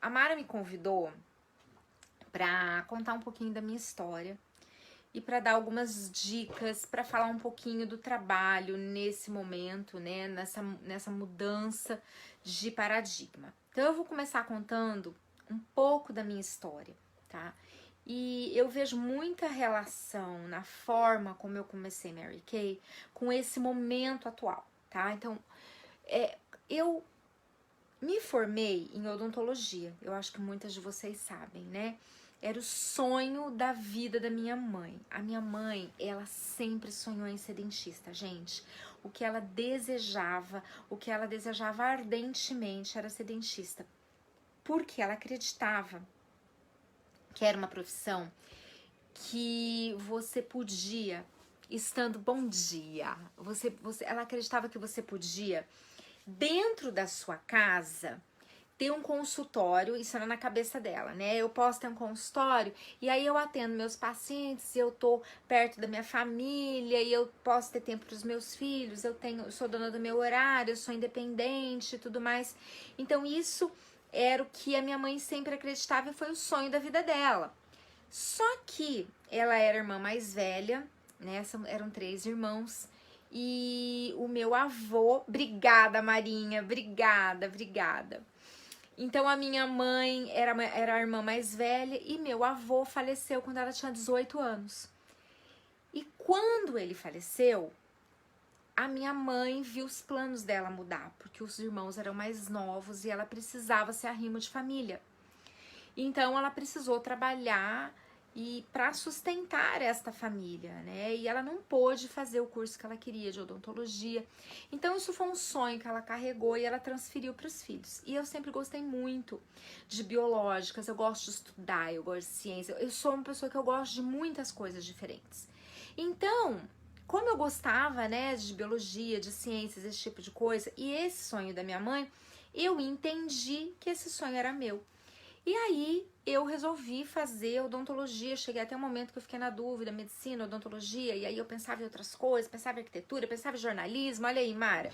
a Mara me convidou para contar um pouquinho da minha história e para dar algumas dicas, para falar um pouquinho do trabalho nesse momento, né, nessa mudança de paradigma. Então eu vou começar contando um pouco da minha história, tá? E eu vejo muita relação na forma como eu comecei Mary Kay com esse momento atual, tá? Então, eu me formei em odontologia, eu acho que muitas de vocês sabem, né? Era o sonho da vida da minha mãe. A minha mãe, ela sempre sonhou em ser dentista, gente. O que ela desejava ardentemente era ser dentista. Porque ela acreditava que era uma profissão que você podia, estando bom dia, ela acreditava que você podia, dentro da sua casa, ter um consultório. Isso era na cabeça dela, né? Eu posso ter um consultório e aí eu atendo meus pacientes, eu tô perto da minha família e eu posso ter tempo para os meus filhos, eu sou dona do meu horário, eu sou independente e tudo mais. Então isso era o que a minha mãe sempre acreditava e foi o sonho da vida dela. Só que ela era a irmã mais velha, né? Eram 3 irmãos. E o meu avô, obrigada Marinha, obrigada. Então a minha mãe era a irmã mais velha e meu avô faleceu quando ela tinha 18 anos. E quando ele faleceu, a minha mãe viu os planos dela mudar, porque os irmãos eram mais novos e ela precisava ser arrimo de família. Então ela precisou trabalhar e para sustentar esta família, né? E ela não pôde fazer o curso que ela queria de odontologia. Então isso foi um sonho que ela carregou e ela transferiu para os filhos. E eu sempre gostei muito de biológicas, eu gosto de estudar, eu gosto de ciência. Eu sou uma pessoa que eu gosto de muitas coisas diferentes. Então, como eu gostava, né, de biologia, de ciências, esse tipo de coisa, e esse sonho da minha mãe, eu entendi que esse sonho era meu. E aí eu resolvi fazer odontologia, cheguei até um momento que eu fiquei na dúvida, medicina, odontologia, e aí eu pensava em outras coisas, pensava em arquitetura, pensava em jornalismo, olha aí, Mara.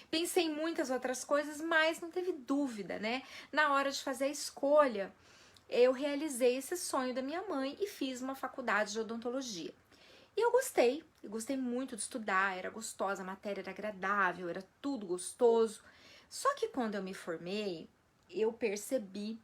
Pensei em muitas outras coisas, mas não teve dúvida, né? Na hora de fazer a escolha, eu realizei esse sonho da minha mãe e fiz uma faculdade de odontologia. E eu gostei muito de estudar, era gostosa, a matéria era agradável, era tudo gostoso. Só que quando eu me formei, eu percebi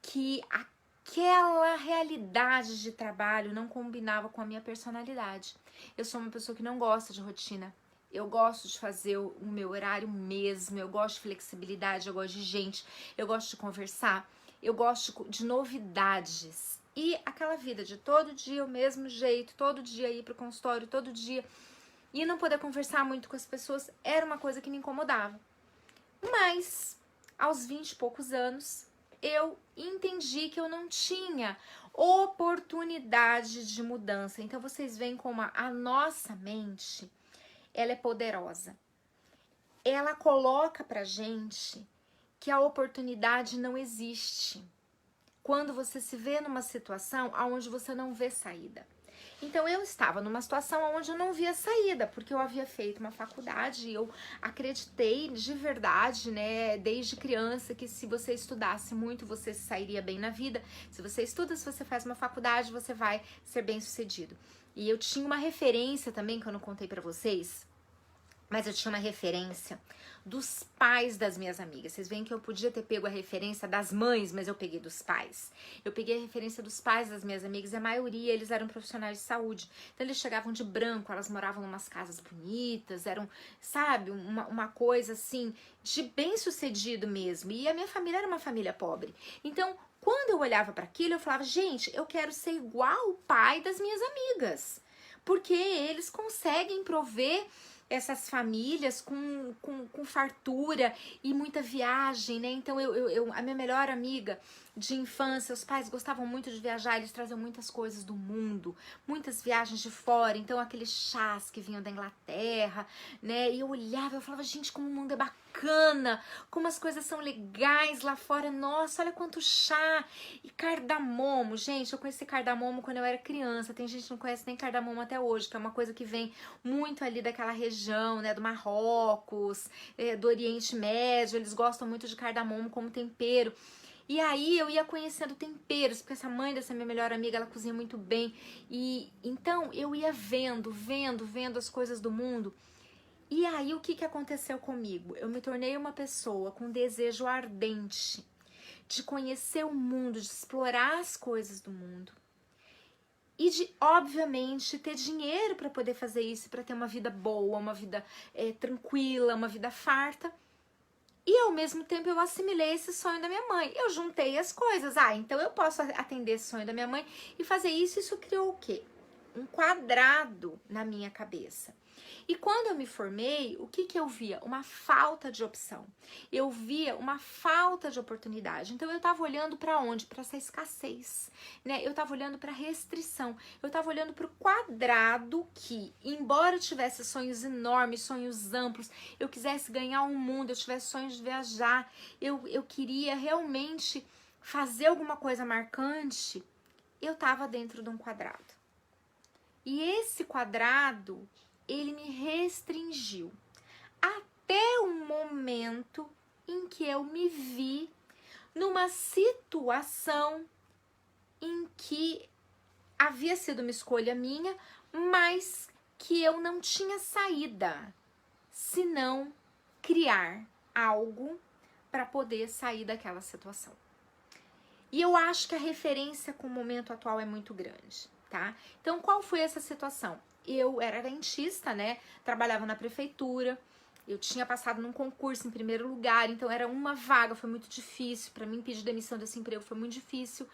que aquela realidade de trabalho não combinava com a minha personalidade. Eu sou uma pessoa que não gosta de rotina. Eu gosto de fazer o meu horário mesmo, eu gosto de flexibilidade, eu gosto de gente, eu gosto de conversar, eu gosto de novidades. E aquela vida de todo dia o mesmo jeito, todo dia ir pro consultório, todo dia, e não poder conversar muito com as pessoas, era uma coisa que me incomodava. Mas, aos 20 e poucos anos, eu entendi que eu não tinha oportunidade de mudança. Então, vocês veem como a nossa mente, ela é poderosa. Ela coloca pra gente que a oportunidade não existe. Quando você se vê numa situação onde você não vê saída. Então eu estava numa situação onde eu não via saída, porque eu havia feito uma faculdade e eu acreditei de verdade, né, desde criança, que se você estudasse muito, você sairia bem na vida. Se você estuda, se você faz uma faculdade, você vai ser bem sucedido. E eu tinha uma referência também, que eu não contei pra vocês, mas eu tinha uma referência dos pais das minhas amigas. Vocês veem que eu podia ter pego a referência das mães, mas eu peguei dos pais. Eu peguei a referência dos pais das minhas amigas e a maioria, eles eram profissionais de saúde. Então eles chegavam de branco, elas moravam em umas casas bonitas, eram, sabe, uma coisa assim, de bem sucedido mesmo. E a minha família era uma família pobre. Então, quando eu olhava para aquilo, eu falava, gente, eu quero ser igual o pai das minhas amigas. Porque eles conseguem prover essas famílias com fartura e muita viagem, né? Então a minha melhor amiga de infância, os pais gostavam muito de viajar, eles traziam muitas coisas do mundo, muitas viagens de fora, então aqueles chás que vinham da Inglaterra, né? E eu olhava, eu falava, gente, como o mundo é bacana, como as coisas são legais lá fora, nossa, olha quanto chá e cardamomo, gente, eu conheci cardamomo quando eu era criança, tem gente que não conhece nem cardamomo até hoje, que é uma coisa que vem muito ali daquela região, né, do Marrocos, do Oriente Médio, eles gostam muito de cardamomo como tempero. E aí eu ia conhecendo temperos, porque essa mãe dessa minha melhor amiga, ela cozinha muito bem. E então eu ia vendo as coisas do mundo. E aí o que que aconteceu comigo? Eu me tornei uma pessoa com desejo ardente de conhecer o mundo, de explorar as coisas do mundo. E de, obviamente, ter dinheiro para poder fazer isso, para ter uma vida boa, uma vida tranquila, uma vida farta. E ao mesmo tempo eu assimilei esse sonho da minha mãe. Eu juntei as coisas. Ah, então eu posso atender esse sonho da minha mãe e fazer isso. Isso criou o quê? Um quadrado na minha cabeça. E quando eu me formei, o que que eu via? Uma falta de opção. Eu via uma falta de oportunidade. Então eu estava olhando para onde? Para essa escassez, né? Eu estava olhando para restrição. Eu estava olhando para o quadrado que, embora eu tivesse sonhos enormes, sonhos amplos, eu quisesse ganhar o mundo, eu tivesse sonhos de viajar, eu queria realmente fazer alguma coisa marcante, eu estava dentro de um quadrado. E esse quadrado, ele me restringiu até o momento em que eu me vi numa situação em que havia sido uma escolha minha, mas que eu não tinha saída, senão criar algo para poder sair daquela situação. E eu acho que a referência com o momento atual é muito grande, tá? Então, qual foi essa situação? Eu era dentista, né? Trabalhava na prefeitura. Eu tinha passado num concurso em primeiro lugar, então era uma vaga, foi muito difícil. Para mim, pedir demissão desse emprego foi muito difícil.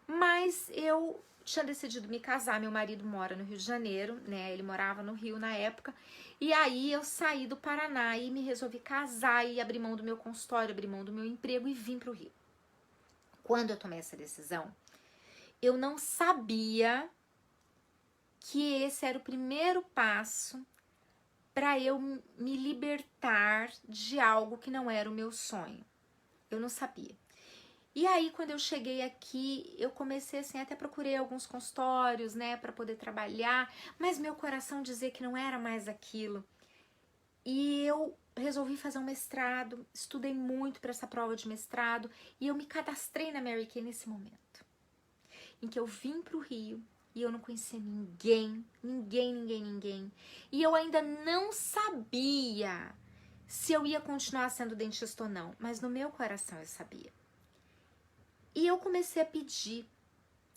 Mas eu tinha decidido me casar. Meu marido mora no Rio de Janeiro, né? Ele morava no Rio na época. E aí eu saí do Paraná e me resolvi casar e abrir mão do meu consultório, abrir mão do meu emprego e vim pro Rio. Quando eu tomei essa decisão, eu não sabia que esse era o primeiro passo para eu me libertar de algo que não era o meu sonho. Eu não sabia. E aí, quando eu cheguei aqui, eu comecei assim, até procurei alguns consultórios, né, para poder trabalhar, mas meu coração dizia que não era mais aquilo. E eu resolvi fazer um mestrado, estudei muito para essa prova de mestrado e eu me cadastrei na Mary Kay nesse momento, em que eu vim para o Rio e eu não conhecia ninguém. E eu ainda não sabia se eu ia continuar sendo dentista ou não, mas no meu coração eu sabia. E eu comecei a pedir,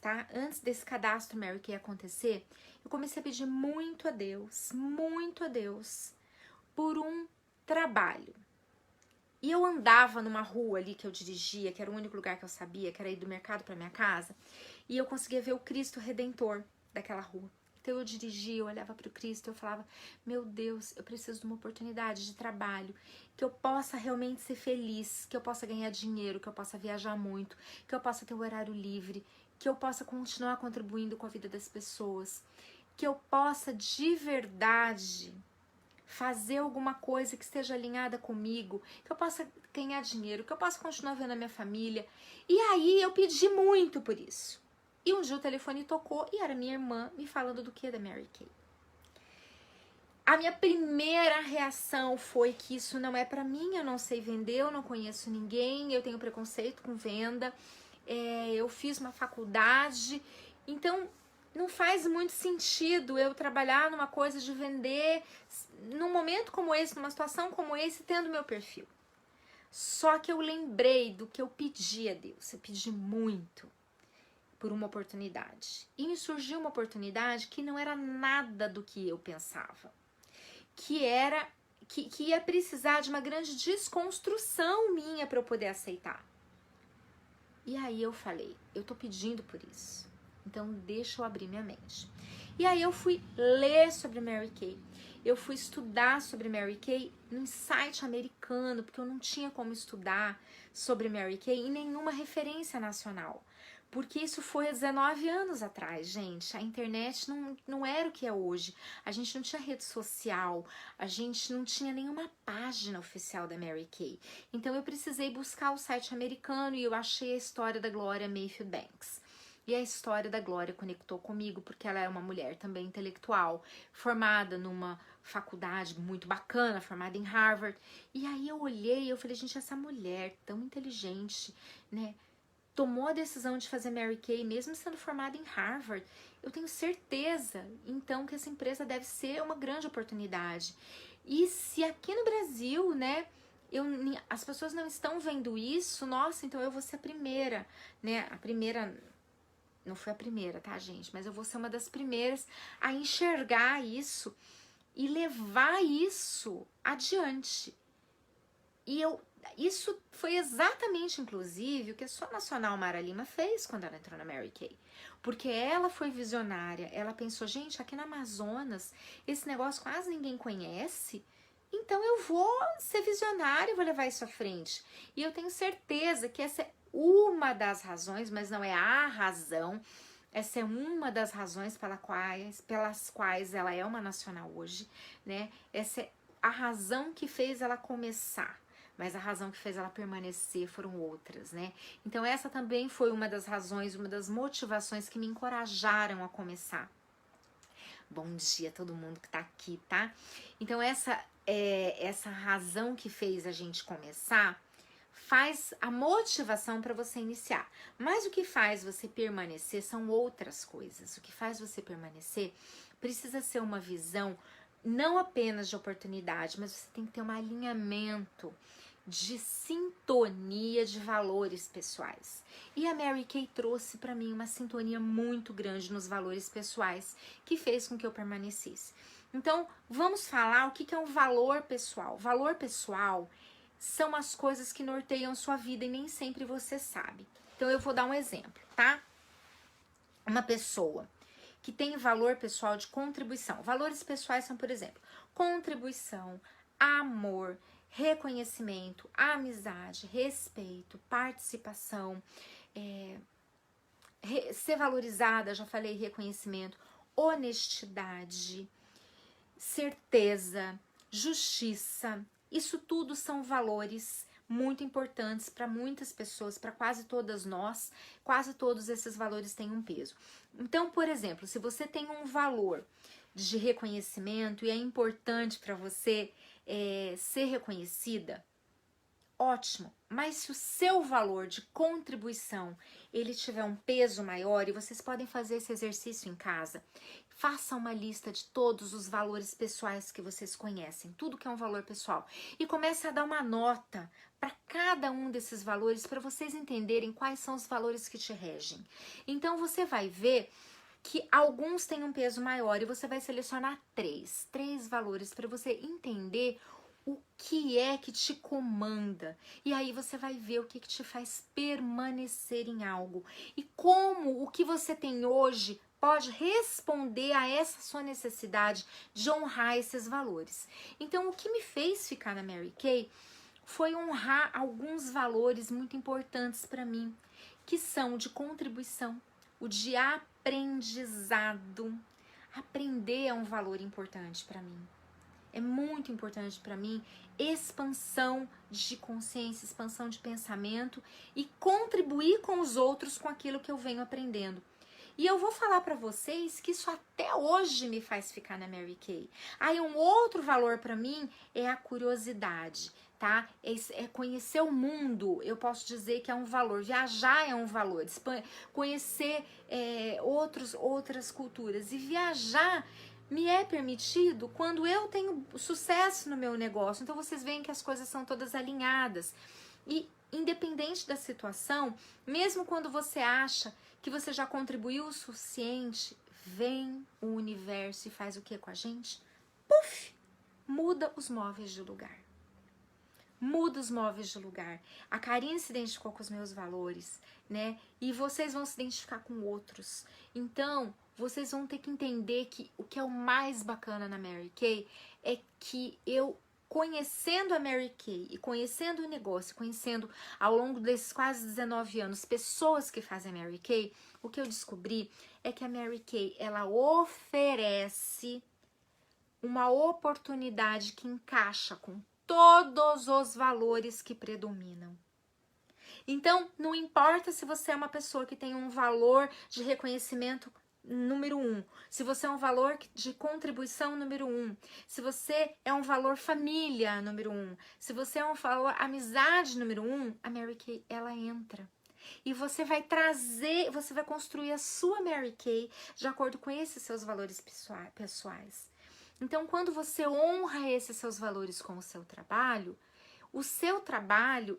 tá? Antes desse cadastro Mary Kay acontecer, eu comecei a pedir muito a Deus, por um trabalho. E eu andava numa rua ali que eu dirigia, que era o único lugar que eu sabia, que era ir do mercado para minha casa, e eu conseguia ver o Cristo Redentor daquela rua. Então eu dirigia, eu olhava para o Cristo, eu falava, meu Deus, eu preciso de uma oportunidade de trabalho, que eu possa realmente ser feliz, que eu possa ganhar dinheiro, que eu possa viajar muito, que eu possa ter um horário livre, que eu possa continuar contribuindo com a vida das pessoas, que eu possa de verdade fazer alguma coisa que esteja alinhada comigo, que eu possa ganhar dinheiro, que eu possa continuar vendo a minha família. E aí eu pedi muito por isso. E um dia o telefone tocou e era minha irmã me falando do que da Mary Kay. A minha primeira reação foi que isso não é pra mim, eu não sei vender, eu não conheço ninguém, eu tenho preconceito com venda, eu fiz uma faculdade, então não faz muito sentido eu trabalhar numa coisa de vender num momento como esse, numa situação como esse, tendo meu perfil. Só que eu lembrei do que eu pedi a Deus, eu pedi muito por uma oportunidade. E me surgiu uma oportunidade que não era nada do que eu pensava. Que ia precisar de uma grande desconstrução minha para eu poder aceitar. E aí eu falei, eu tô pedindo por isso, então deixa eu abrir minha mente. E aí eu fui ler sobre Mary Kay, eu fui estudar sobre Mary Kay num site americano, porque eu não tinha como estudar sobre Mary Kay em nenhuma referência nacional. Porque isso foi há 19 anos atrás, gente. A internet não era o que é hoje. A gente não tinha rede social, a gente não tinha nenhuma página oficial da Mary Kay. Então eu precisei buscar o site americano e eu achei a história da Gloria Mayfield Banks. E a história da Glória conectou comigo, porque ela é uma mulher também intelectual, formada numa faculdade muito bacana, formada em Harvard. E aí eu olhei e eu falei, gente, essa mulher tão inteligente, né? tomou a decisão de fazer Mary Kay, mesmo sendo formada em Harvard, eu tenho certeza, então, que essa empresa deve ser uma grande oportunidade. E se aqui no Brasil, né, as pessoas não estão vendo isso, nossa, então eu vou ser a primeira, né, a primeira, não foi a primeira, tá, gente, mas eu vou ser uma das primeiras a enxergar isso e levar isso adiante. E isso foi exatamente, inclusive, o que a sua nacional Mara Lima fez quando ela entrou na Mary Kay. Porque ela foi visionária, ela pensou, gente, aqui no Amazonas, esse negócio quase ninguém conhece, então eu vou ser visionária e vou levar isso à frente. E eu tenho certeza que essa é uma das razões, mas não é a razão, essa é uma das razões pelas quais ela é uma nacional hoje, né? Essa é a razão que fez ela começar. Mas a razão que fez ela permanecer foram outras, né? Então essa também foi uma das razões, uma das motivações que me encorajaram a começar. Bom dia a todo mundo que tá aqui, tá? Então essa razão que fez a gente começar faz a motivação para você iniciar. Mas o que faz você permanecer são outras coisas. O que faz você permanecer precisa ser uma visão não apenas de oportunidade, mas você tem que ter um alinhamento de sintonia de valores pessoais. E a Mary Kay trouxe para mim uma sintonia muito grande nos valores pessoais que fez com que eu permanecesse. Então, vamos falar o que é um valor pessoal. Valor pessoal são as coisas que norteiam sua vida e nem sempre você sabe. Então, eu vou dar um exemplo, tá? Uma pessoa que tem valor pessoal de contribuição. Valores pessoais são, por exemplo, contribuição, amor, reconhecimento, amizade, respeito, participação, ser valorizada, já falei, reconhecimento, honestidade, certeza, justiça. Isso tudo são valores muito importantes para muitas pessoas, para quase todas nós. Quase todos esses valores têm um peso. Então, por exemplo, se você tem um valor de reconhecimento e é importante para você ser reconhecida, ótimo. Mas se o seu valor de contribuição ele tiver um peso maior, e vocês podem fazer esse exercício em casa, faça uma lista de todos os valores pessoais que vocês conhecem, tudo que é um valor pessoal, e comece a dar uma nota para cada um desses valores para vocês entenderem quais são os valores que te regem. Então você vai ver que alguns têm um peso maior e você vai selecionar três valores para você entender o que é que te comanda. E aí você vai ver o que te faz permanecer em algo. E como o que você tem hoje pode responder a essa sua necessidade de honrar esses valores. Então, o que me fez ficar na Mary Kay foi honrar alguns valores muito importantes para mim, que são de contribuição, o de aprendizado. Aprender é um valor importante para mim. É muito importante para mim expansão de consciência, expansão de pensamento e contribuir com os outros com aquilo que eu venho aprendendo. E eu vou falar para vocês que isso até hoje me faz ficar na Mary Kay. Aí um outro valor para mim é a curiosidade, tá? É conhecer o mundo, eu posso dizer que é um valor. Viajar é um valor, conhecer outras culturas. E viajar me é permitido quando eu tenho sucesso no meu negócio. Então vocês veem que as coisas são todas alinhadas. E independente da situação, mesmo quando você acha que você já contribuiu o suficiente, vem o universo e faz o que com a gente? Puf! Muda os móveis de lugar. Muda os móveis de lugar. A Karine se identificou com os meus valores, né? E vocês vão se identificar com outros. Então, vocês vão ter que entender que o que é o mais bacana na Mary Kay é que eu, conhecendo a Mary Kay e conhecendo o negócio, conhecendo ao longo desses quase 19 anos pessoas que fazem Mary Kay, o que eu descobri é que a Mary Kay, ela oferece uma oportunidade que encaixa com todos os valores que predominam. Então, não importa se você é uma pessoa que tem um valor de reconhecimento número 1, se você é um valor de contribuição número 1, se você é um valor família número 1, se você é um valor amizade número 1, a Mary Kay, ela entra. E você vai trazer, você vai construir a sua Mary Kay de acordo com esses seus valores pessoais. Então, quando você honra esses seus valores com o seu trabalho,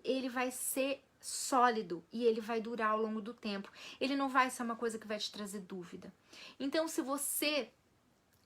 ele vai ser sólido e ele vai durar ao longo do tempo. Ele não vai ser uma coisa que vai te trazer dúvida. Então, se você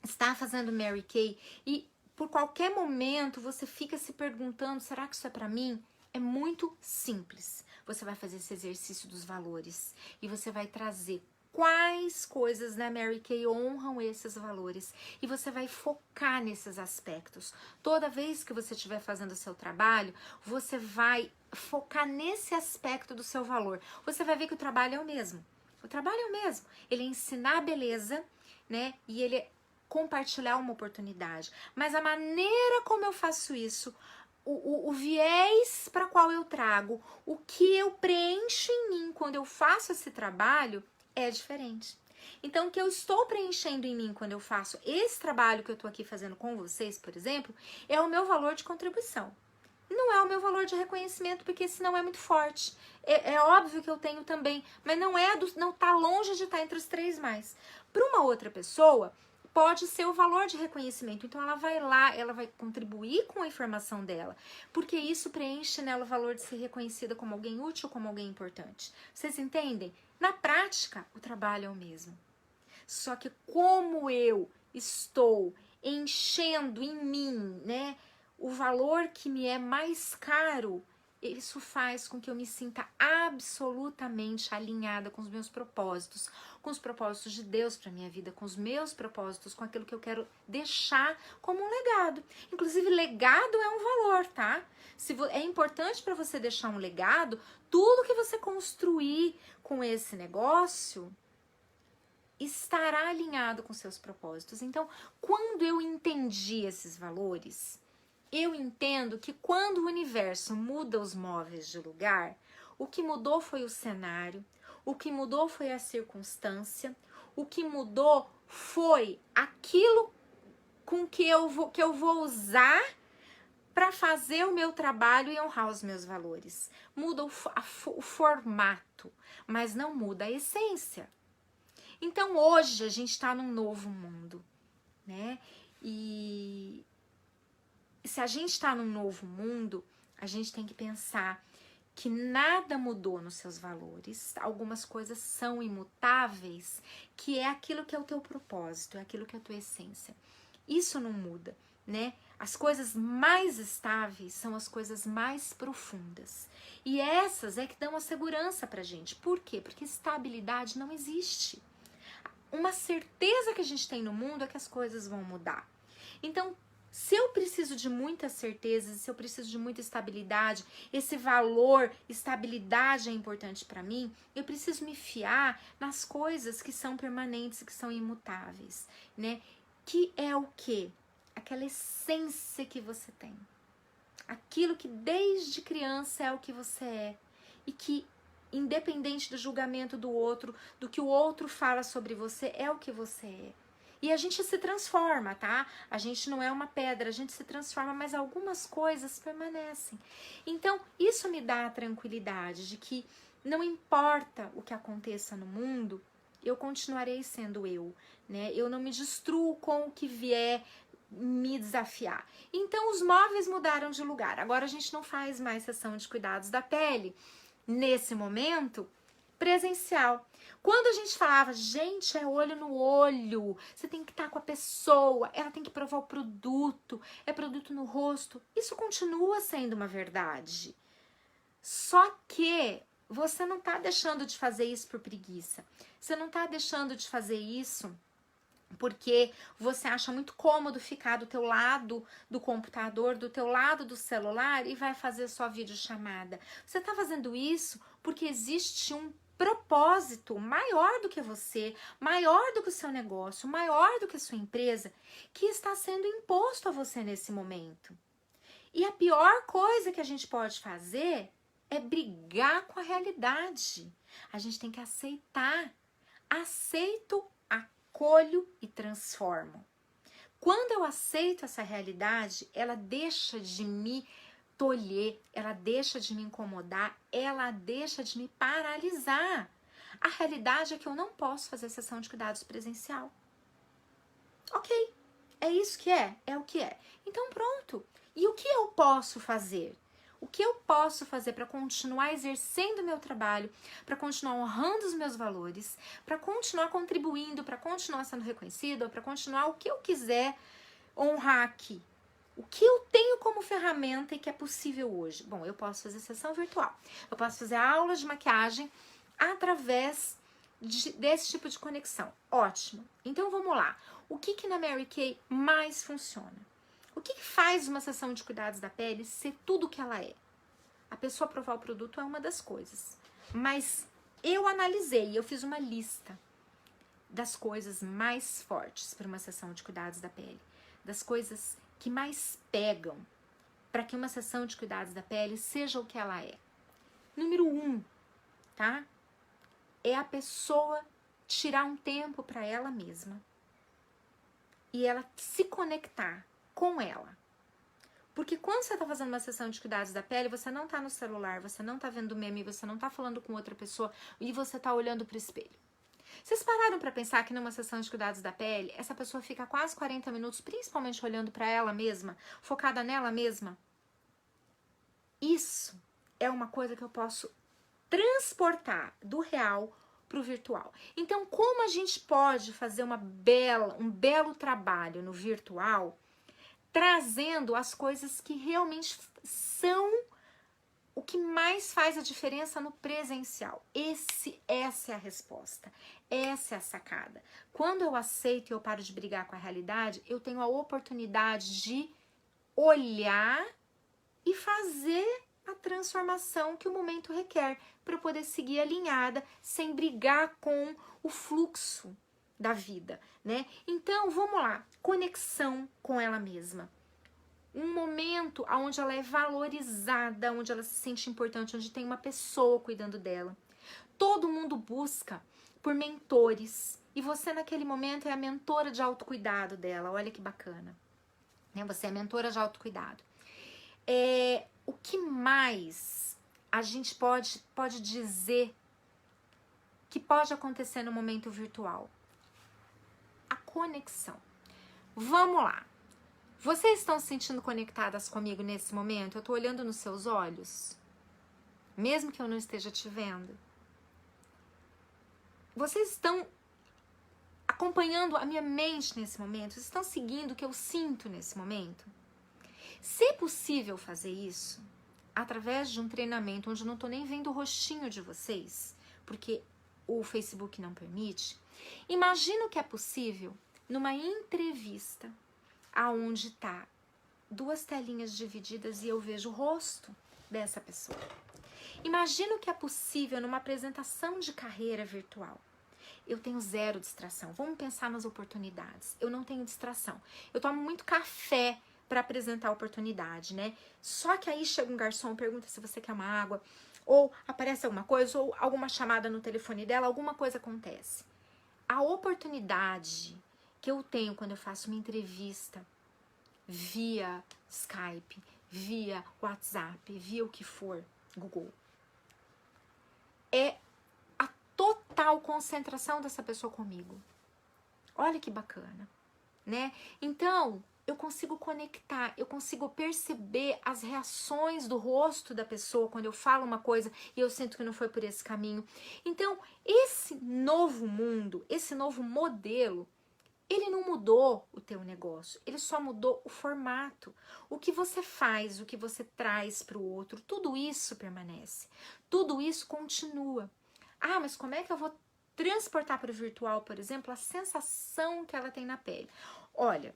está fazendo Mary Kay e por qualquer momento você fica se perguntando, será que isso é para mim? É muito simples. Você vai fazer esse exercício dos valores e você vai trazer quais coisas na Mary Kay honram esses valores e você vai focar nesses aspectos. Toda vez que você estiver fazendo o seu trabalho, você vai focar nesse aspecto do seu valor. Você vai ver que o trabalho é o mesmo. O trabalho é o mesmo. Ele é ensinar a beleza, né? E ele é compartilhar uma oportunidade. Mas a maneira como eu faço isso, o viés para qual eu trago, o que eu preencho em mim quando eu faço esse trabalho é diferente. Então, o que eu estou preenchendo em mim quando eu faço esse trabalho que eu estou aqui fazendo com vocês, por exemplo, é o meu valor de contribuição. Não é o meu valor de reconhecimento, porque esse não é muito forte. É óbvio que eu tenho também, mas não tá longe de estar entre os 3 mais. Para uma outra pessoa, pode ser o valor de reconhecimento. Então, ela vai lá, ela vai contribuir com a informação dela, porque isso preenche nela o valor de ser reconhecida como alguém útil, como alguém importante. Vocês entendem? Na prática, o trabalho é o mesmo. Só que como eu estou enchendo em mim, né, o valor que me é mais caro, isso faz com que eu me sinta absolutamente alinhada com os meus propósitos, com os propósitos de Deus para minha vida, com os meus propósitos, com aquilo que eu quero deixar como um legado. Inclusive, legado é um valor, tá? É importante para você deixar um legado, tudo que você construir com esse negócio estará alinhado com seus propósitos. Então, quando eu entendi esses valores, eu entendo que quando o universo muda os móveis de lugar, o que mudou foi o cenário, o que mudou foi a circunstância, o que mudou foi aquilo com que eu vou usar para fazer o meu trabalho e honrar os meus valores. Muda o formato, mas não muda a essência. Então hoje a gente está num novo mundo, né? E se a gente está num novo mundo, a gente tem que pensar que nada mudou nos seus valores, algumas coisas são imutáveis, que é aquilo que é o teu propósito, é aquilo que é a tua essência. Isso não muda, né? As coisas mais estáveis são as coisas mais profundas. E essas é que dão a segurança pra gente. Por quê? Porque estabilidade não existe. Uma certeza que a gente tem no mundo é que as coisas vão mudar. Então, se eu preciso de muitas certezas, se eu preciso de muita estabilidade, esse valor, estabilidade é importante para mim, eu preciso me fiar nas coisas que são permanentes, que são imutáveis, né? Que é o quê? Aquela essência que você tem. Aquilo que desde criança é o que você é. E que, independente do julgamento do outro, do que o outro fala sobre você, é o que você é. E a gente se transforma, tá? A gente não é uma pedra, a gente se transforma, mas algumas coisas permanecem. Então, isso me dá a tranquilidade de que não importa o que aconteça no mundo, eu continuarei sendo eu, né? Eu não me destruo com o que vier me desafiar. Então, os móveis mudaram de lugar. Agora a gente não faz mais sessão de cuidados da pele. Nesse momento, presencial. Quando a gente falava, gente, é olho no olho, você tem que estar com a pessoa, ela tem que provar o produto, é produto no rosto, isso continua sendo uma verdade. Só que você não está deixando de fazer isso por preguiça. Você não está deixando de fazer isso porque você acha muito cômodo ficar do teu lado do computador, do teu lado do celular e vai fazer sua videochamada. Você está fazendo isso porque existe um propósito maior do que você, maior do que o seu negócio, maior do que a sua empresa, que está sendo imposto a você nesse momento. E a pior coisa que a gente pode fazer é brigar com a realidade. A gente tem que aceitar. Aceito, acolho e transformo. Quando eu aceito essa realidade, ela deixa de me tolher, ela deixa de me incomodar, ela deixa de me paralisar. A realidade é que eu não posso fazer sessão de cuidados presencial. Ok, é isso que é o que é. Então pronto. E o que eu posso fazer? O que eu posso fazer para continuar exercendo o meu trabalho, para continuar honrando os meus valores, para continuar contribuindo, para continuar sendo reconhecido, para continuar o que eu quiser honrar aqui? O que eu tenho como ferramenta e que é possível hoje? Bom, eu posso fazer sessão virtual. Eu posso fazer aulas de maquiagem através desse tipo de conexão. Ótimo. Então vamos lá. O que na Mary Kay mais funciona? O que faz uma sessão de cuidados da pele ser tudo o que ela é? A pessoa provar o produto é uma das coisas. Mas eu analisei, eu fiz uma lista das coisas mais fortes para uma sessão de cuidados da pele. Das coisas que mais pegam para que uma sessão de cuidados da pele seja o que ela é. Número 1, tá? É a pessoa tirar um tempo para ela mesma e ela se conectar com ela. Porque quando você tá fazendo uma sessão de cuidados da pele, você não tá no celular, você não tá vendo meme, você não tá falando com outra pessoa e você tá olhando pro espelho. Vocês pararam para pensar que numa sessão de cuidados da pele, essa pessoa fica quase 40 minutos, principalmente olhando para ela mesma, focada nela mesma? Isso é uma coisa que eu posso transportar do real para o virtual. Então, como a gente pode fazer um belo trabalho no virtual, trazendo as coisas que realmente são o que mais faz a diferença no presencial? Essa é a resposta. Essa é a sacada. Quando eu aceito e eu paro de brigar com a realidade, eu tenho a oportunidade de olhar e fazer a transformação que o momento requer para eu poder seguir alinhada sem brigar com o fluxo da vida, né? Então, vamos lá. Conexão com ela mesma. Um momento onde ela é valorizada, onde ela se sente importante, onde tem uma pessoa cuidando dela. Todo mundo busca por mentores e você naquele momento é a mentora de autocuidado dela. Olha que bacana, né? Você é a mentora de autocuidado. O que mais a gente pode dizer que pode acontecer no momento virtual? A conexão. Vamos lá. Vocês estão se sentindo conectadas comigo nesse momento? Eu tô olhando nos seus olhos, mesmo que eu não esteja te vendo. Vocês estão acompanhando a minha mente nesse momento? Vocês estão seguindo o que eu sinto nesse momento? Se é possível fazer isso através de um treinamento onde eu não estou nem vendo o rostinho de vocês, porque o Facebook não permite, imagina que é possível numa entrevista aonde tá 2 telinhas divididas e eu vejo o rosto dessa pessoa. Imagina que é possível numa apresentação de carreira virtual. Eu tenho 0 distração. Vamos pensar nas oportunidades. Eu não tenho distração. Eu tomo muito café para apresentar a oportunidade, né? Só que aí chega um garçom, pergunta se você quer uma água, ou aparece alguma coisa, ou alguma chamada no telefone dela, alguma coisa acontece. A oportunidade que eu tenho quando eu faço uma entrevista via Skype, via WhatsApp, via o que for, Google, é a total concentração dessa pessoa comigo. Olha que bacana, né? Então, eu consigo conectar, eu consigo perceber as reações do rosto da pessoa quando eu falo uma coisa e eu sinto que não foi por esse caminho. Então, esse novo mundo, esse novo modelo, ele não mudou o teu negócio, ele só mudou o formato. O que você faz, o que você traz para o outro, tudo isso permanece, tudo isso continua. Ah, mas como é que eu vou transportar para o virtual, por exemplo, a sensação que ela tem na pele? Olha,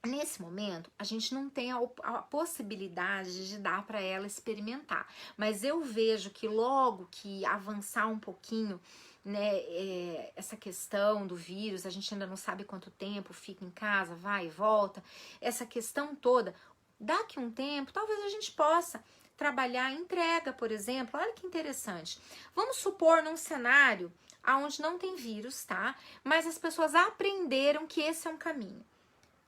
nesse momento, a gente não tem a possibilidade de dar para ela experimentar, mas eu vejo que logo que avançar um pouquinho, né, essa questão do vírus, a gente ainda não sabe quanto tempo fica em casa, vai e volta, essa questão toda, daqui um tempo, talvez a gente possa trabalhar entrega, por exemplo. Olha que interessante. Vamos supor num cenário onde não tem vírus, tá? Mas as pessoas aprenderam que esse é um caminho.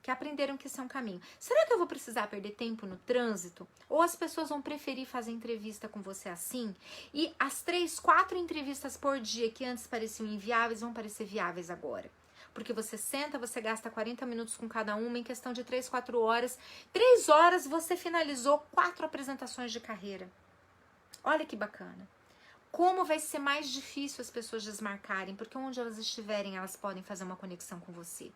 porque aprenderam que esse é um caminho. Será que eu vou precisar perder tempo no trânsito? Ou as pessoas vão preferir fazer entrevista com você assim? E as 3, 4 entrevistas por dia que antes pareciam inviáveis vão parecer viáveis agora. Porque você senta, você gasta 40 minutos com cada uma em questão de 3, 4 horas. 3 horas você finalizou 4 apresentações de carreira. Olha que bacana. Como vai ser mais difícil as pessoas desmarcarem, porque onde elas estiverem, elas podem fazer uma conexão com você.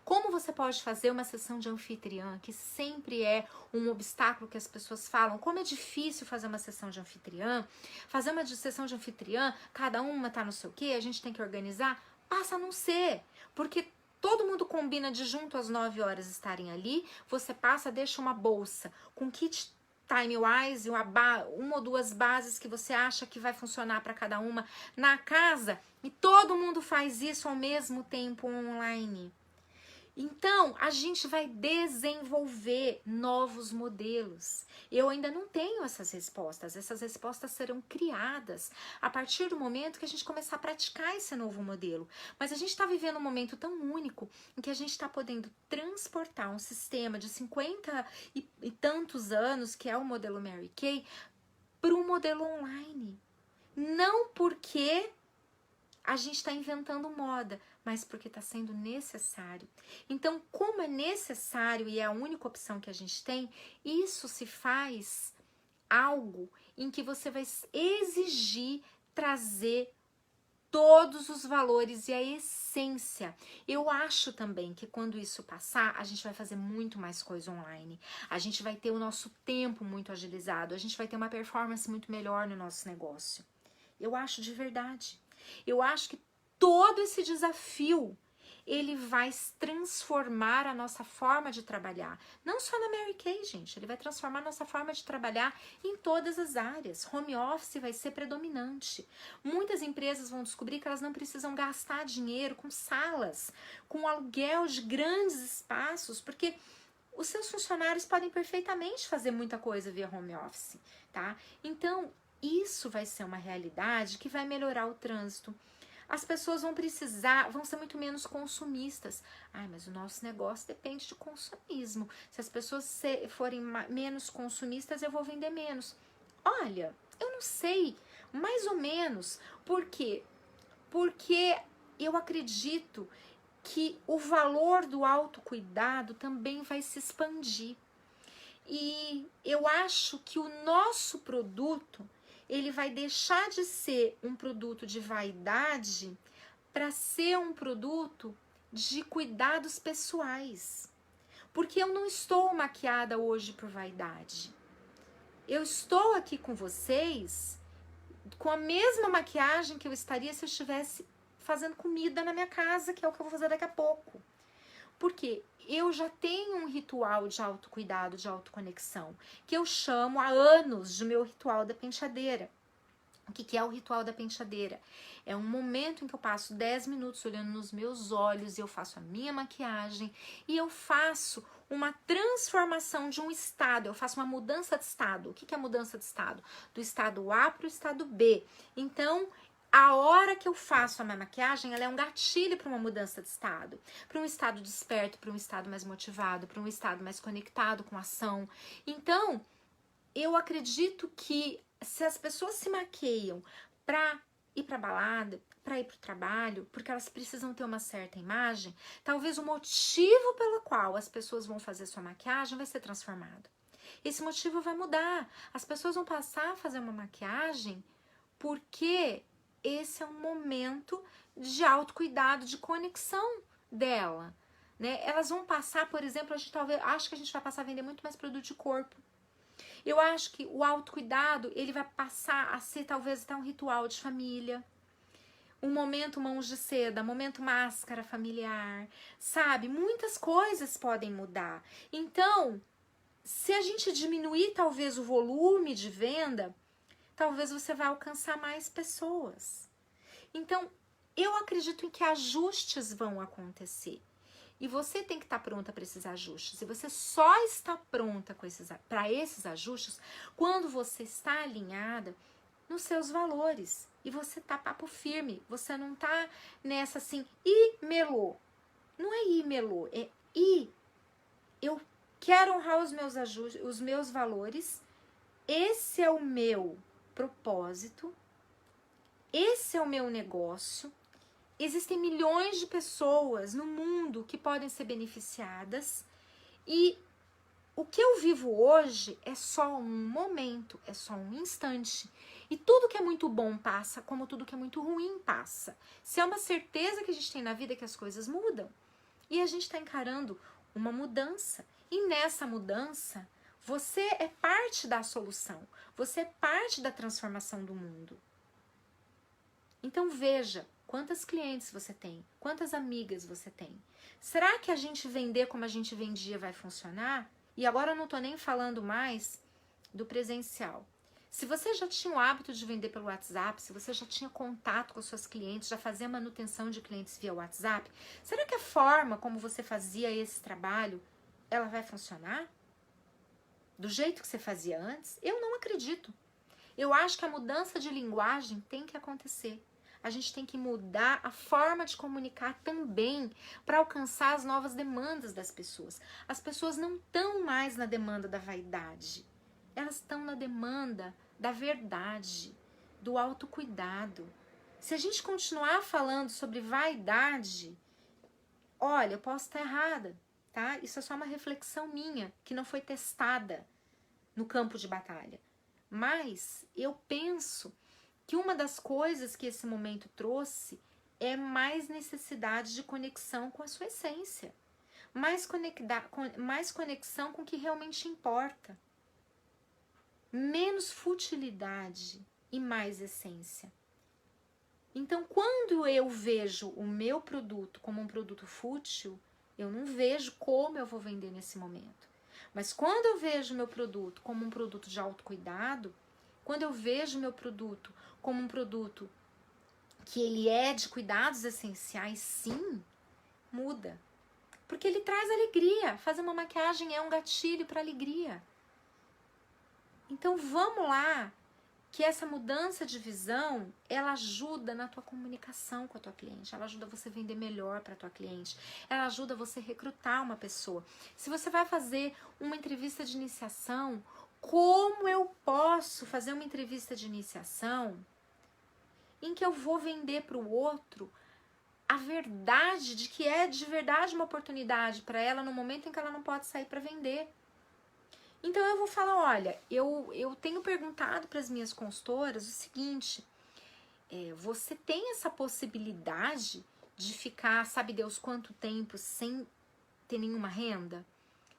Como você pode fazer uma sessão de anfitriã, que sempre é um obstáculo que as pessoas falam, como é difícil fazer uma sessão de anfitriã, sessão de anfitriã, cada uma tá no seu quê, a gente tem que organizar, passa a não ser, porque todo mundo combina de junto às 9 horas estarem ali, você passa, deixa uma bolsa com kit time-wise, uma ou 2 bases que você acha que vai funcionar para cada uma na casa, e todo mundo faz isso ao mesmo tempo online. Então, a gente vai desenvolver novos modelos. Eu ainda não tenho essas respostas serão criadas a partir do momento que a gente começar a praticar esse novo modelo. Mas a gente está vivendo um momento tão único em que a gente está podendo transportar um sistema de 50 e tantos anos, que é o modelo Mary Kay, para um modelo online. Não porque a gente está inventando moda, mas porque está sendo necessário. Então, como é necessário e é a única opção que a gente tem, isso se faz algo em que você vai exigir trazer todos os valores e a essência. Eu acho também que quando isso passar, a gente vai fazer muito mais coisa online. A gente vai ter o nosso tempo muito agilizado, a gente vai ter uma performance muito melhor no nosso negócio. Eu acho de verdade. Eu acho que todo esse desafio, ele vai transformar a nossa forma de trabalhar. Não só na Mary Kay, gente. Ele vai transformar a nossa forma de trabalhar em todas as áreas. Home office vai ser predominante. Muitas empresas vão descobrir que elas não precisam gastar dinheiro com salas, com aluguel de grandes espaços, porque os seus funcionários podem perfeitamente fazer muita coisa via home office, tá? Então, isso vai ser uma realidade que vai melhorar o trânsito. As pessoas vão ser muito menos consumistas. Ai, mas o nosso negócio depende de consumismo. Se as pessoas forem menos consumistas, eu vou vender menos. Olha, eu não sei, mais ou menos. Por quê? Porque eu acredito que o valor do autocuidado também vai se expandir. E eu acho que o nosso produto, ele vai deixar de ser um produto de vaidade para ser um produto de cuidados pessoais. Porque eu não estou maquiada hoje por vaidade. Eu estou aqui com vocês com a mesma maquiagem que eu estaria se eu estivesse fazendo comida na minha casa, que é o que eu vou fazer daqui a pouco. Porque eu já tenho um ritual de autocuidado, de autoconexão, que eu chamo há anos de meu ritual da penteadeira. O que é o ritual da penteadeira? É um momento em que eu passo 10 minutos olhando nos meus olhos e eu faço a minha maquiagem e eu faço uma transformação de um estado, eu faço uma mudança de estado. O que é mudança de estado? Do estado A para o estado B. Então, a hora que eu faço a minha maquiagem, ela é um gatilho para uma mudança de estado. Para um estado desperto, para um estado mais motivado, para um estado mais conectado com a ação. Então, eu acredito que se as pessoas se maquiam para ir para balada, para ir para o trabalho, porque elas precisam ter uma certa imagem, talvez o motivo pelo qual as pessoas vão fazer sua maquiagem vai ser transformado. Esse motivo vai mudar. As pessoas vão passar a fazer uma maquiagem porque esse é um momento de autocuidado, de conexão dela, né? Elas vão passar, por exemplo, acho que a gente vai passar a vender muito mais produto de corpo. Eu acho que o autocuidado, ele vai passar a ser talvez até um ritual de família. Um momento mãos de seda, momento máscara familiar, sabe? Muitas coisas podem mudar. Então, se a gente diminuir talvez o volume de venda, talvez você vai alcançar mais pessoas. Então, eu acredito em que ajustes vão acontecer. E você tem que estar pronta para esses ajustes. E você só está pronta para esses ajustes quando você está alinhada nos seus valores. E você tá papo firme. Você não tá nessa assim, melô. Não é melô, é eu quero honrar os meus valores, esse é o meu propósito, esse é o meu negócio. Existem milhões de pessoas no mundo que podem ser beneficiadas e o que eu vivo hoje é só um momento, é só um instante. E tudo que é muito bom passa, como tudo que é muito ruim passa. Se é uma certeza que a gente tem na vida que as coisas mudam. E a gente está encarando uma mudança. E nessa mudança, você é parte da solução. Você é parte da transformação do mundo. Então veja quantas clientes você tem, quantas amigas você tem. Será que a gente vender como a gente vendia vai funcionar? E agora eu não estou nem falando mais do presencial. Se você já tinha o hábito de vender pelo WhatsApp, se você já tinha contato com as suas clientes, já fazia manutenção de clientes via WhatsApp, será que a forma como você fazia esse trabalho, ela vai funcionar? Do jeito que você fazia antes? Eu não acredito. Eu acho que a mudança de linguagem tem que acontecer. A gente tem que mudar a forma de comunicar também para alcançar as novas demandas das pessoas. As pessoas não estão mais na demanda da vaidade. Elas estão na demanda da verdade, do autocuidado. Se a gente continuar falando sobre vaidade, olha, eu posso estar errada, tá? Isso é só uma reflexão minha, que não foi testada no campo de batalha. Mas eu penso que uma das coisas que esse momento trouxe é mais necessidade de conexão com a sua essência. Mais conexão com o que realmente importa. Menos futilidade e mais essência. Então, quando eu vejo o meu produto como um produto fútil, eu não vejo como eu vou vender nesse momento. Mas quando eu vejo o meu produto como um produto de autocuidado, quando eu vejo o meu produto como um produto que ele é de cuidados essenciais, sim, muda. Porque ele traz alegria. Fazer uma maquiagem é um gatilho para alegria. Então vamos lá, que essa mudança de visão, ela ajuda na tua comunicação com a tua cliente, ela ajuda você a vender melhor para a tua cliente, ela ajuda você a recrutar uma pessoa. Se você vai fazer uma entrevista de iniciação, como eu posso fazer uma entrevista de iniciação em que eu vou vender para o outro a verdade de que é de verdade uma oportunidade para ela no momento em que ela não pode sair para vender? Então eu vou falar, olha, eu tenho perguntado para as minhas consultoras o seguinte, você tem essa possibilidade de ficar, sabe Deus quanto tempo sem ter nenhuma renda?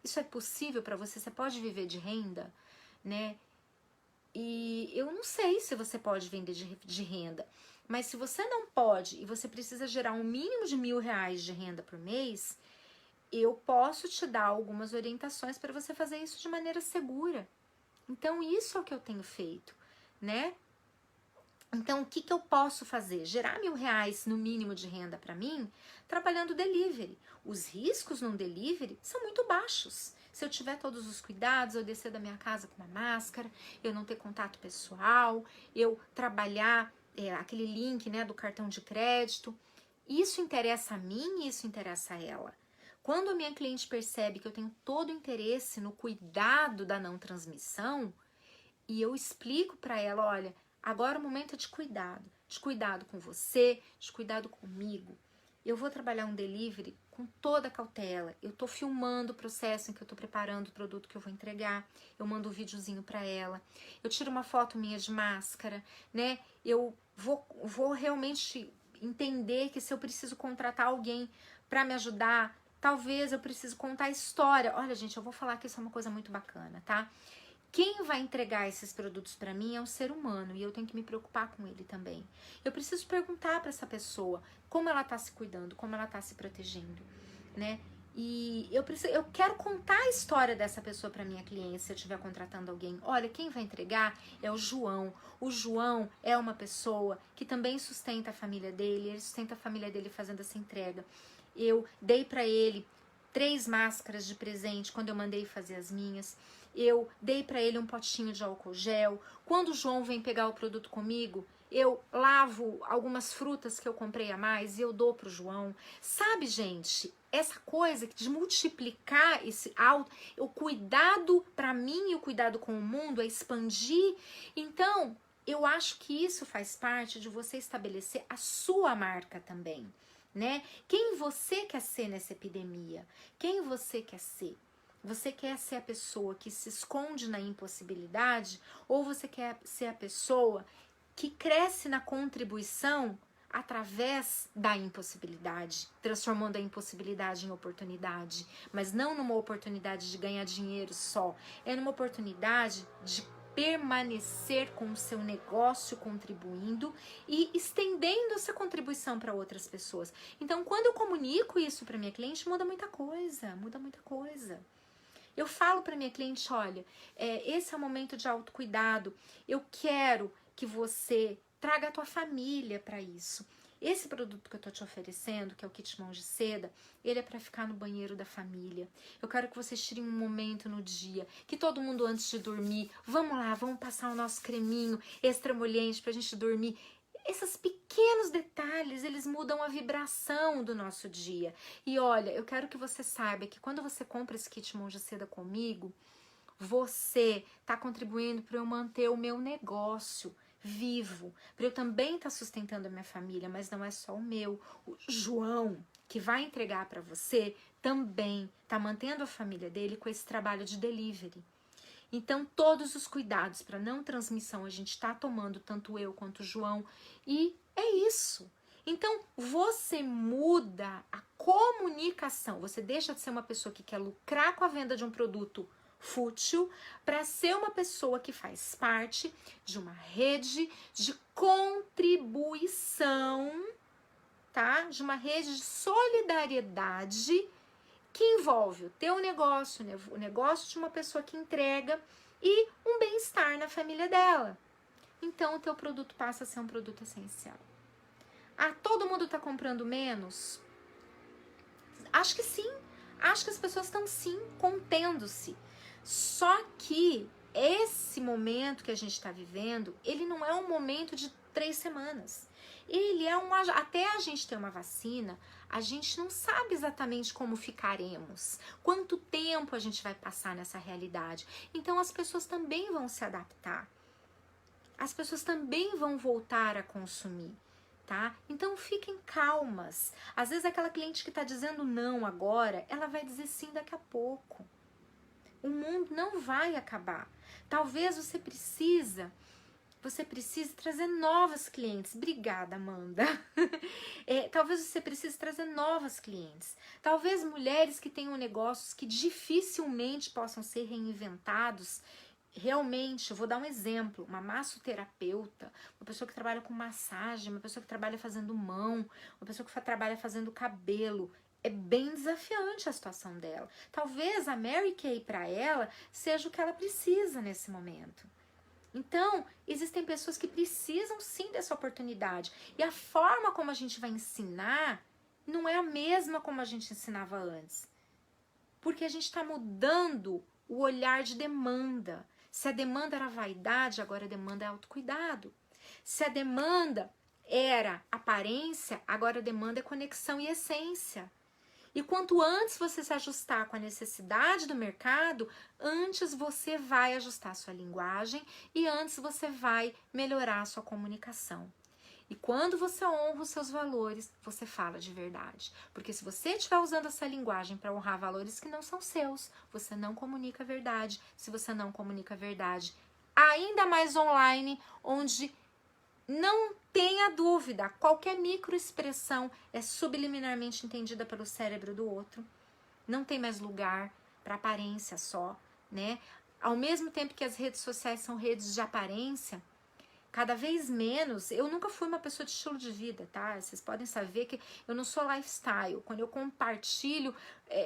Isso é possível para você? Você pode viver de renda, né? E eu não sei se você pode vender de renda, mas se você não pode e você precisa gerar um mínimo de R$1.000 de renda por mês, eu posso te dar algumas orientações para você fazer isso de maneira segura. Então, isso é o que eu tenho feito, né? Então, o que eu posso fazer? Gerar R$1.000 no mínimo de renda para mim, trabalhando delivery. Os riscos num delivery são muito baixos. Se eu tiver todos os cuidados, eu descer da minha casa com uma máscara, eu não ter contato pessoal, eu trabalhar aquele link, né, do cartão de crédito. Isso interessa a mim e isso interessa a ela. Quando a minha cliente percebe que eu tenho todo o interesse no cuidado da não transmissão, e eu explico para ela, olha, agora é o momento de cuidado com você, de cuidado comigo. Eu vou trabalhar um delivery com toda a cautela. Eu tô filmando o processo em que eu tô preparando o produto que eu vou entregar. Eu mando um videozinho para ela. Eu tiro uma foto minha de máscara, né? Eu vou realmente entender que se eu preciso contratar alguém para me ajudar, talvez eu precise contar a história. Olha, gente, eu vou falar que isso é uma coisa muito bacana, tá? Quem vai entregar esses produtos para mim é um ser humano e eu tenho que me preocupar com ele também. Eu preciso perguntar para essa pessoa como ela tá se cuidando, como ela tá se protegendo, né? E eu quero contar a história dessa pessoa para minha cliente se eu estiver contratando alguém. Olha, quem vai entregar é o João. O João é uma pessoa que também sustenta a família dele, ele sustenta a família dele fazendo essa entrega. Eu dei para ele 3 máscaras de presente quando eu mandei fazer as minhas. Eu dei para ele um potinho de álcool gel. Quando o João vem pegar o produto comigo, eu lavo algumas frutas que eu comprei a mais e eu dou pro João. Sabe, gente, essa coisa de multiplicar o cuidado para mim e o cuidado com o mundo é expandir. Então, eu acho que isso faz parte de você estabelecer a sua marca também, né? Quem você quer ser nessa epidemia? Quem você quer ser? Você quer ser a pessoa que se esconde na impossibilidade ou você quer ser a pessoa que cresce na contribuição através da impossibilidade, transformando a impossibilidade em oportunidade, mas não numa oportunidade de ganhar dinheiro só, é numa oportunidade de permanecer com o seu negócio contribuindo e estendendo essa contribuição para outras pessoas. Então, quando eu comunico isso para minha cliente, muda muita coisa, muda muita coisa. Eu falo para minha cliente, olha, esse é o momento de autocuidado, eu quero que você traga a tua família para isso. Esse produto que eu tô te oferecendo, que é o kit mãos de seda, ele é para ficar no banheiro da família. Eu quero que vocês tirem um momento no dia, que todo mundo antes de dormir, vamos lá, vamos passar o nosso creminho extra-emoliente pra gente dormir. Esses pequenos detalhes, eles mudam a vibração do nosso dia. E olha, eu quero que você saiba que quando você compra esse kit mãos de seda comigo, você está contribuindo para eu manter o meu negócio vivo, para eu também estar sustentando a minha família, mas não é só o meu. O João, que vai entregar para você, também está mantendo a família dele com esse trabalho de delivery. Então, todos os cuidados para não transmissão a gente está tomando, tanto eu quanto o João, e é isso. Então, você muda a comunicação, você deixa de ser uma pessoa que quer lucrar com a venda de um produto fútil para ser uma pessoa que faz parte de uma rede de contribuição, tá? De uma rede de solidariedade que envolve o teu negócio, o negócio de uma pessoa que entrega e um bem-estar na família dela. Então, o teu produto passa a ser um produto essencial. Ah, todo mundo está comprando menos? Acho que sim. Acho que as pessoas estão sim contendo-se. Só que esse momento que a gente está vivendo, ele não é um momento de 3 semanas. Ele é até a gente ter uma vacina, a gente não sabe exatamente como ficaremos, quanto tempo a gente vai passar nessa realidade. Então as pessoas também vão se adaptar. As pessoas também vão voltar a consumir, tá? Então fiquem calmas. Às vezes aquela cliente que está dizendo não agora, ela vai dizer sim daqui a pouco. O mundo não vai acabar. Talvez você precise trazer novas clientes. Obrigada, Amanda. Talvez você precise trazer novas clientes. Talvez mulheres que tenham negócios que dificilmente possam ser reinventados. Realmente, eu vou dar um exemplo, uma massoterapeuta, uma pessoa que trabalha com massagem, uma pessoa que trabalha fazendo mão, uma pessoa que trabalha fazendo cabelo. É bem desafiante a situação dela. Talvez a Mary Kay para ela seja o que ela precisa nesse momento. Então, existem pessoas que precisam sim dessa oportunidade. E a forma como a gente vai ensinar não é a mesma como a gente ensinava antes. Porque a gente está mudando o olhar de demanda. Se a demanda era vaidade, agora a demanda é autocuidado. Se a demanda era aparência, agora a demanda é conexão e essência. E quanto antes você se ajustar com a necessidade do mercado, antes você vai ajustar a sua linguagem e antes você vai melhorar a sua comunicação. E quando você honra os seus valores, você fala de verdade. Porque se você estiver usando essa linguagem para honrar valores que não são seus, você não comunica a verdade. Se você não comunica a verdade, ainda mais online, onde não tenha dúvida, qualquer microexpressão é subliminarmente entendida pelo cérebro do outro. Não tem mais lugar para aparência só, né? Ao mesmo tempo que as redes sociais são redes de aparência, cada vez menos, eu nunca fui uma pessoa de estilo de vida, tá? Vocês podem saber que eu não sou lifestyle. Quando eu compartilho,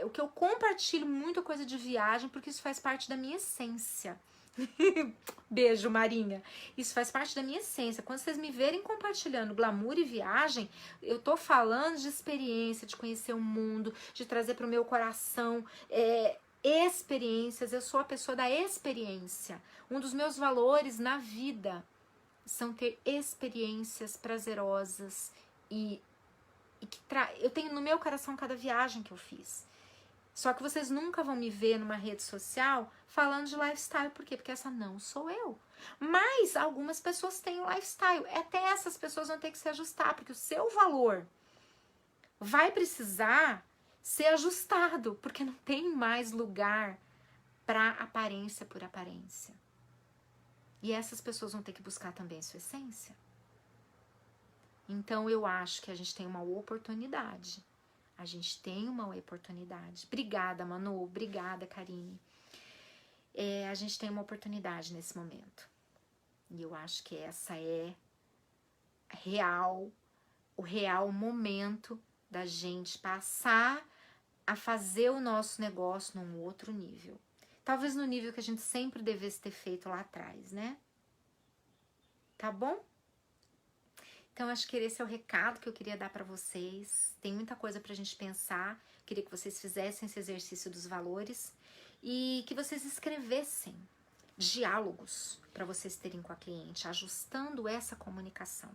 o que eu compartilho muito é coisa de viagem, porque isso faz parte da minha essência. Beijo, Marinha. Isso faz parte da minha essência. Quando vocês me verem compartilhando glamour e viagem, eu tô falando de experiência, de conhecer o mundo, de trazer pro meu coração experiências. Eu sou a pessoa da experiência. Um dos meus valores na vida são ter experiências prazerosas e que eu tenho no meu coração cada viagem que eu fiz. Só que vocês nunca vão me ver numa rede social falando de lifestyle. Por quê? Porque essa não sou eu. Mas algumas pessoas têm um lifestyle. Até essas pessoas vão ter que se ajustar, porque o seu valor vai precisar ser ajustado, porque não tem mais lugar para aparência por aparência. E essas pessoas vão ter que buscar também sua essência. Então eu acho que a gente tem uma oportunidade. A gente tem uma oportunidade. Obrigada, Manu. Obrigada, Karine. A gente tem uma oportunidade nesse momento. E eu acho que essa é o real momento da gente passar a fazer o nosso negócio num outro nível. Talvez no nível que a gente sempre devesse ter feito lá atrás, né? Tá bom? Então, acho que esse é o recado que eu queria dar para vocês. Tem muita coisa pra gente pensar. Queria que vocês fizessem esse exercício dos valores e que vocês escrevessem diálogos para vocês terem com a cliente, ajustando essa comunicação.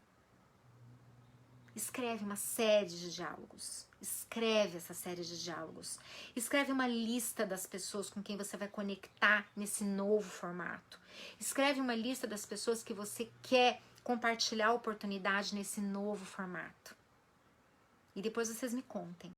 Escreve uma série de diálogos. Escreve essa série de diálogos. Escreve uma lista das pessoas com quem você vai conectar nesse novo formato. Escreve uma lista das pessoas que você quer compartilhar a oportunidade nesse novo formato. E depois vocês me contem.